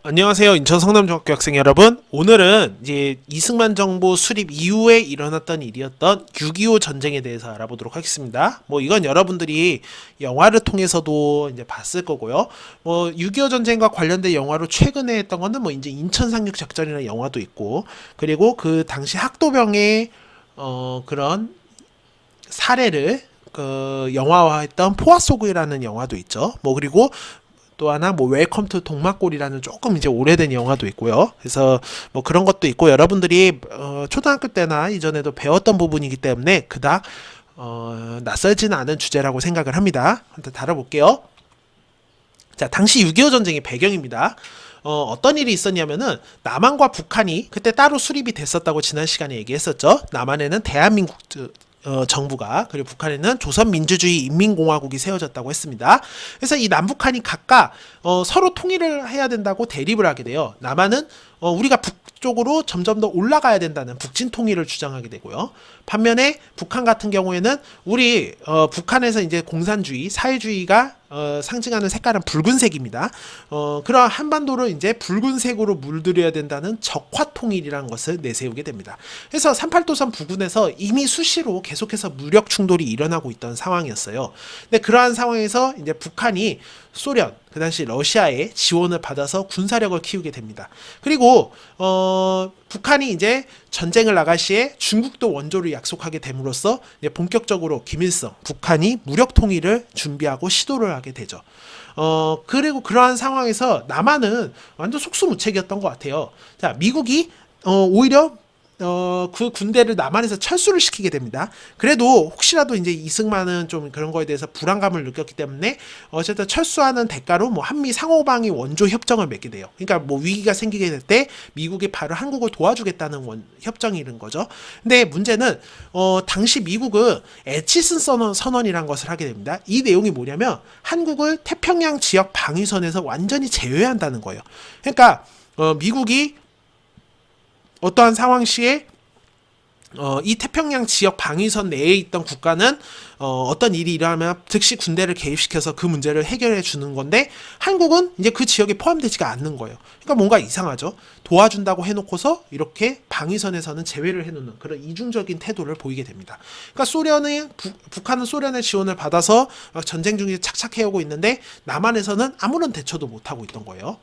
안녕하세요. 인천 성남중학교 학생 여러분. 오늘은 이제 이승만 정부 수립 이후에 일어났던 일이었던 6.25 전쟁에 대해서 알아보도록 하겠습니다. 이건 여러분들이 영화를 통해서도 이제 봤을 거고요. 6.25 전쟁과 관련된 영화로 최근에 했던 거는 이제 인천 상륙 작전이라는 영화도 있고, 그리고 그 당시 학도병의 그런 사례를 영화화했던 포화소그라는 영화도 있죠. 그리고 또 하나 웰컴 투 동막골이라는 조금 이제 오래된 영화도 있고요. 그래서 그런 것도 있고, 여러분들이 초등학교 때나 이전에도 배웠던 부분이기 때문에 그닥 낯설지는 않은 주제라고 생각을 합니다. 한번 다뤄볼게요. 자, 당시 6.25 전쟁의 배경입니다. 어떤 일이 있었냐면은 남한과 북한이 그때 따로 수립이 됐었다고 지난 시간에 얘기했었죠. 남한에는 대한민국 정부가, 그리고 북한에는 조선민주주의인민공화국이 세워졌다고 했습니다. 그래서 이 남북한이 각각 서로 통일을 해야 된다고 대립을 하게 돼요. 남한은 우리가 북쪽으로 점점 더 올라가야 된다는 북진 통일을 주장하게 되고요. 반면에 북한 같은 경우에는 우리 북한에서 이제 공산주의, 사회주의가 상징하는 색깔은 붉은색입니다. 그런 한반도를 이제 붉은색으로 물들여야 된다는 적화통일이라는 것을 내세우게 됩니다. 그래서 38도선 부근에서 이미 수시로 계속해서 무력 충돌이 일어나고 있던 상황이었어요. 근데 그러한 상황에서 이제 북한이 소련, 그 당시 러시아의 지원을 받아서 군사력을 키우게 됩니다. 그리고 북한이 이제 전쟁을 나갈 시에 중국도 원조를 약속하게 됨으로써 이제 본격적으로 김일성, 북한이 무력 통일을 준비하고 시도를 하게 되죠. 그리고 그러한 상황에서 남한은 완전 속수무책이었던 것 같아요. 자, 미국이 오히려 그 군대를 남한에서 철수를 시키게 됩니다. 그래도 혹시라도 이제 이승만은 좀 그런 거에 대해서 불안감을 느꼈기 때문에 어쨌든 철수하는 대가로 한미 상호방위 원조 협정을 맺게 돼요. 그러니까 위기가 생기게 될 때 미국이 바로 한국을 도와주겠다는 협정이 이른 거죠. 근데 문제는 당시 미국은 에치슨 선언이라는 것을 하게 됩니다. 이 내용이 뭐냐면 한국을 태평양 지역 방위선에서 완전히 제외한다는 거예요. 그러니까 미국이 어떠한 상황 시에 이 태평양 지역 방위선 내에 있던 국가는 어떤 일이 일어나면 즉시 군대를 개입시켜서 그 문제를 해결해 주는 건데, 한국은 이제 그 지역에 포함되지가 않는 거예요. 그러니까 뭔가 이상하죠. 도와준다고 해놓고서 이렇게 방위선에서는 제외를 해놓는 그런 이중적인 태도를 보이게 됩니다. 그러니까 북한은 소련의 지원을 받아서 전쟁 중에 착착해오고 있는데, 남한에서는 아무런 대처도 못하고 있던 거예요.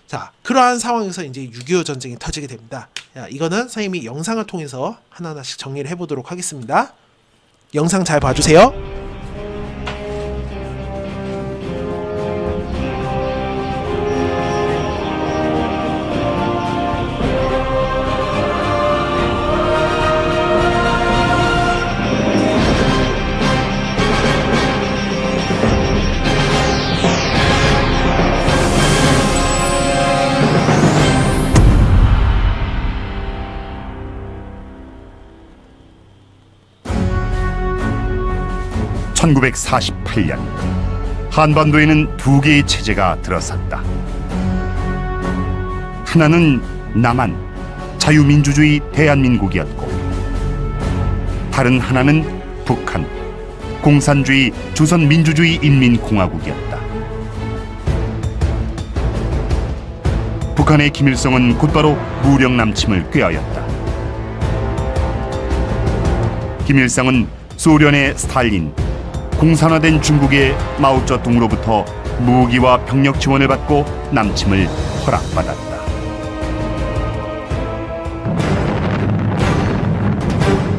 자, 그러한 상황에서 이제 6.25 전쟁이 터지게 됩니다. 이거는 선생님이 영상을 통해서 하나하나씩 정리를 해보도록 하겠습니다. 영상 잘 봐주세요. 1948년 한반도에는 두 개의 체제가 들어섰다. 하나는 남한 자유민주주의 대한민국이었고, 다른 하나는 북한 공산주의 조선민주주의 인민공화국이었다. 북한의 김일성은 곧바로 무력 남침을 꾀하였다. 김일성은 소련의 스탈린, 공산화된 중국의 마오쩌둥으로부터 무기와 병력 지원을 받고 남침을 허락받았다.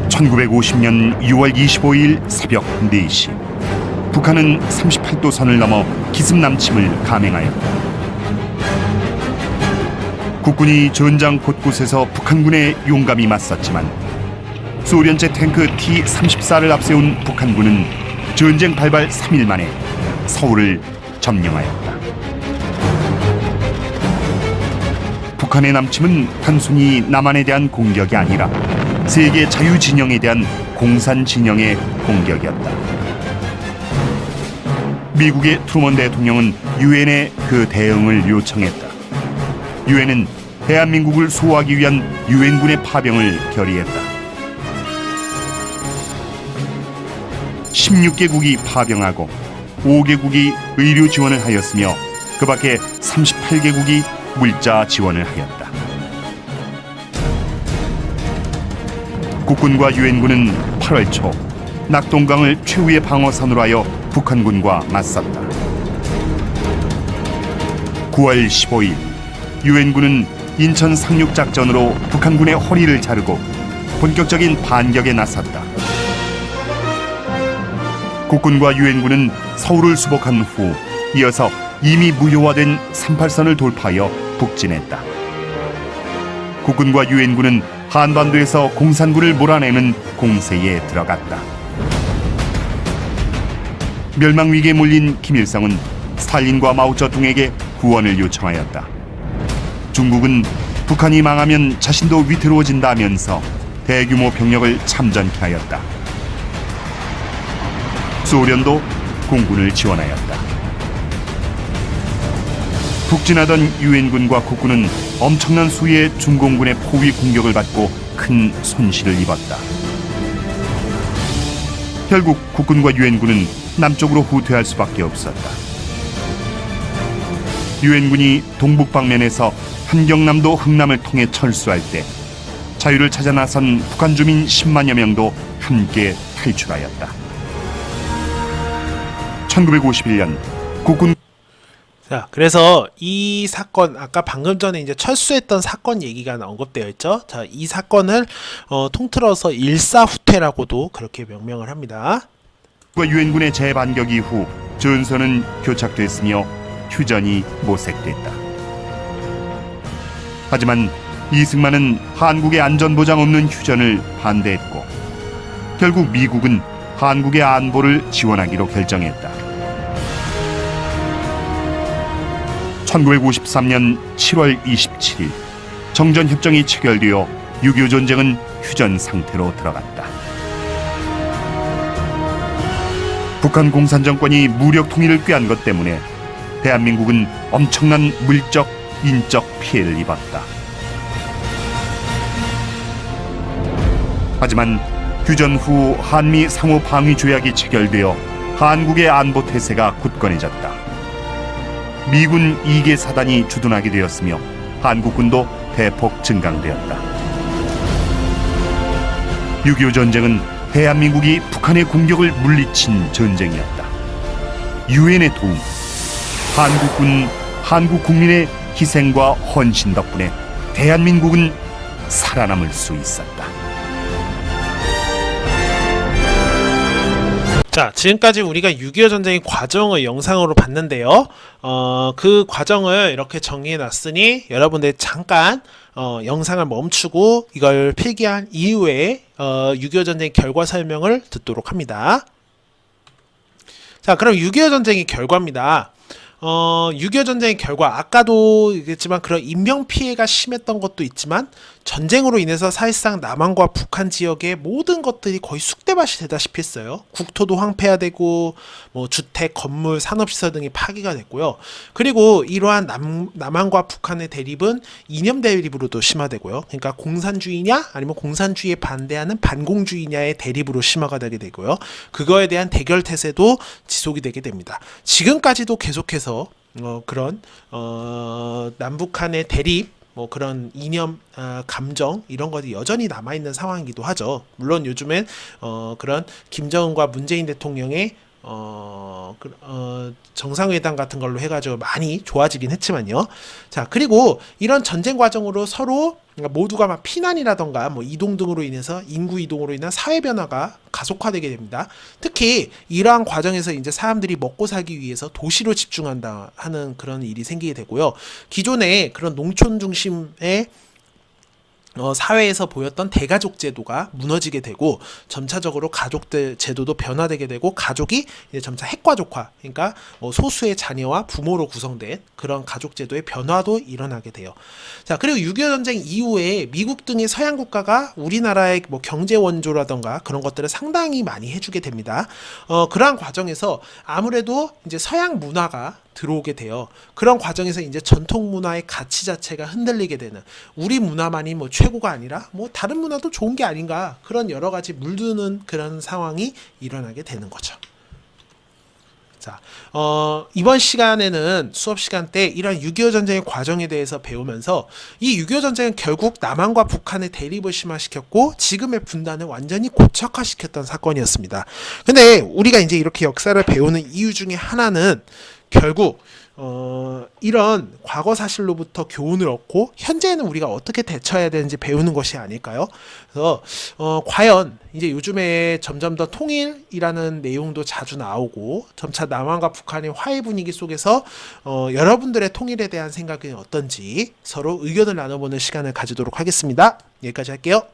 (1950년 6월 25일) 새벽 4시, 북한은 38도선을 넘어 기습 남침을 감행하였다. 국군이 전장 곳곳에서 북한군에 용감히 맞섰지만, 소련제 탱크 T-34를 앞세운 북한군은 전쟁 발발 3일 만에 서울을 점령하였다. 북한의 남침은 단순히 남한에 대한 공격이 아니라 세계 자유진영에 대한 공산진영의 공격이었다. 미국의 트루먼 대통령은 유엔에 그 대응을 요청했다. 유엔은 대한민국을 수호하기 위한 유엔군의 파병을 결의했다. 16개국이 파병하고 5개국이 의료 지원을 하였으며 그 밖에 38개국이 물자 지원을 하였다. 국군과 유엔군은 8월 초 낙동강을 최후의 방어선으로 하여 북한군과 맞섰다. 9월 15일 유엔군은 인천 상륙작전으로 북한군의 허리를 자르고 본격적인 반격에 나섰다. 국군과 유엔군은 서울을 수복한 후 이어서 이미 무효화된 38선을 돌파하여 북진했다. 국군과 유엔군은 한반도에서 공산군을 몰아내는 공세에 들어갔다. 멸망위기에 몰린 김일성은 스탈린과 마오쩌둥에게 구원을 요청하였다. 중국은 북한이 망하면 자신도 위태로워진다면서 대규모 병력을 참전케 하였다. 소련도 공군을 지원하였다. 북진하던 유엔군과 국군은 엄청난 수의 중공군의 포위 공격을 받고 큰 손실을 입었다. 결국 국군과 유엔군은 남쪽으로 후퇴할 수밖에 없었다. 유엔군이 동북 방면에서 한경남도 흥남을 통해 철수할 때 자유를 찾아 나선 북한 주민 10만여 명도 함께 탈출하였다. 1951년 국군 자, 그래서 이 사건 아까 방금 전에 이제 철수했던 사건 얘기가 언급되어 있죠. 자, 이 사건을 통틀어서 일사후퇴라고도 그렇게 명명을 합니다. 유엔군의 재반격 이후 전선은 교착됐으며 휴전이 모색됐다. 하지만 이승만은 한국의 안전보장 없는 휴전을 반대했고 결국 미국은 한국의 안보를 지원하기로 결정했다. 1953년 7월 27일 정전협정이 체결되어 6.25 전쟁은 휴전 상태로 들어갔다. 북한 공산정권이 무력 통일을 꾀한 것 때문에 대한민국은 엄청난 물적, 인적 피해를 입었다. 하지만 휴전 후 한미 상호 방위 조약이 체결되어 한국의 안보 태세가 굳건해졌다. 미군 2개 사단이 주둔하게 되었으며 한국군도 대폭 증강되었다. 6.25 전쟁은 대한민국이 북한의 공격을 물리친 전쟁이었다. 유엔의 도움, 한국군, 한국 국민의 희생과 헌신 덕분에 대한민국은 살아남을 수 있었다. 자, 지금까지 우리가 6.25 전쟁의 과정을 영상으로 봤는데요. 그 과정을 이렇게 정리해 놨으니 여러분들 잠깐 영상을 멈추고 이걸 필기한 이후에 6.25 전쟁의 결과 설명을 듣도록 합니다. 자, 그럼 6.25 전쟁의 결과입니다. 6.25 전쟁의 결과, 아까도 얘기했지만 그런 인명피해가 심했던 것도 있지만 전쟁으로 인해서 사실상 남한과 북한 지역의 모든 것들이 거의 쑥대밭이 되다시피 했어요. 국토도 황폐화되고 뭐 주택, 건물, 산업시설 등이 파괴가 됐고요. 그리고 이러한 남한과 북한의 대립은 이념 대립으로도 심화되고요. 그러니까 공산주의냐 아니면 공산주의에 반대하는 반공주의냐의 대립으로 심화가 되게 되고요. 그거에 대한 대결 태세도 지속이 되게 됩니다. 지금까지도 계속해서 그런 남북한의 대립, 뭐 그런 이념, 감정 이런 것이 여전히 남아있는 상황이기도 하죠. 물론 요즘엔 그런 김정은과 문재인 대통령의 정상회담 같은 걸로 해가지고 많이 좋아지긴 했지만요. 자, 그리고 이런 전쟁 과정으로 서로 모두가 막 피난이라던가 뭐 이동 등으로 인해서 인구 이동으로 인한 사회 변화가 가속화되게 됩니다. 특히 이러한 과정에서 이제 사람들이 먹고 살기 위해서 도시로 집중한다 하는 그런 일이 생기게 되고요. 기존에 그런 농촌 중심의 사회에서 보였던 대가족 제도가 무너지게 되고 점차적으로 가족들 제도도 변화되게 되고 가족이 이제 점차 핵가족화, 그러니까 소수의 자녀와 부모로 구성된 그런 가족 제도의 변화도 일어나게 돼요. 자, 그리고 6.25 전쟁 이후에 미국 등의 서양 국가가 우리나라의 뭐 경제 원조라던가 그런 것들을 상당히 많이 해주게 됩니다. 그러한 과정에서 아무래도 이제 서양 문화가 들어오게 돼요. 그런 과정에서 이제 전통 문화의 가치 자체가 흔들리게 되는, 우리 문화만이 뭐 최고가 아니라 뭐 다른 문화도 좋은 게 아닌가, 그런 여러 가지 물드는 그런 상황이 일어나게 되는 거죠. 자, 이번 시간에는 수업 시간 때 이런 6.25 전쟁의 과정에 대해서 배우면서 이 6.25 전쟁은 결국 남한과 북한의 대립을 심화시켰고 지금의 분단을 완전히 고착화시켰던 사건이었습니다. 근데 우리가 이제 이렇게 역사를 배우는 이유 중에 하나는 결국 이런 과거 사실로부터 교훈을 얻고 현재에는 우리가 어떻게 대처해야 되는지 배우는 것이 아닐까요? 그래서 과연 이제 요즘에 점점 더 통일이라는 내용도 자주 나오고 점차 남한과 북한의 화해 분위기 속에서 여러분들의 통일에 대한 생각은 어떤지 서로 의견을 나눠보는 시간을 가지도록 하겠습니다. 여기까지 할게요.